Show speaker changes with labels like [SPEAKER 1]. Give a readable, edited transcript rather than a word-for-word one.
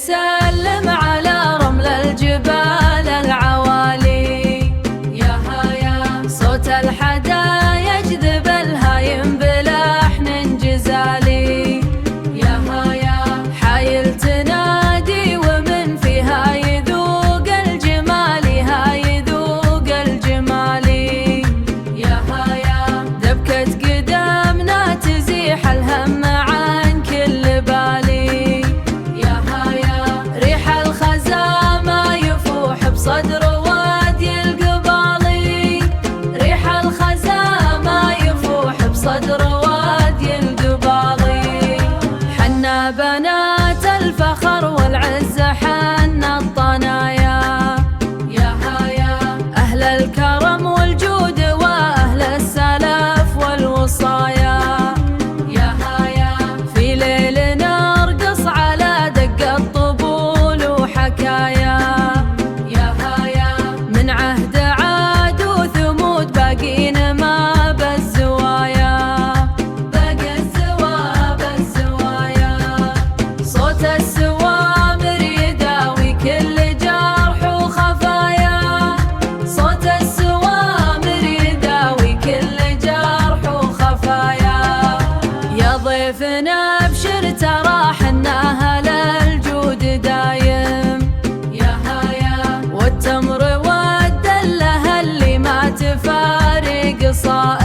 [SPEAKER 1] يسلم على رمل الجبال العوالي. يا هيا صوت الحدا يجذب الهايم بلحن جزالي. يا هيا حايل تنادي ومن فيها يذوق الجمالي، هاي يذوق الجمالي. يا هيا دبكة قدامنا تزيح الهم عن كل بالي. يا هيا ريح الخزامة يفوح بصدر وادي القبالي. ريح الخزامة يفوح بصدر وادي القبالي. حنا بنات الفخر والعز حنا الطنايا. يا هيا أهل الكرم والجود وأهل السلف والوصايا. يا هيا في ليل نرقص على دق الطبول وحكايا. يا هيا من عهد عاد وثمود باقين ما بالزوايا. باقي الزوا بالزوايا. صوت السوامر يداوي كل جرح وخفايا. صوت السوامر يداوي كل جرح وخفايا. يا ضيفنا ابشر ترى حنا اهل الجود دايم. يا هيا والتمر والدله اللي ما تفارق صائم.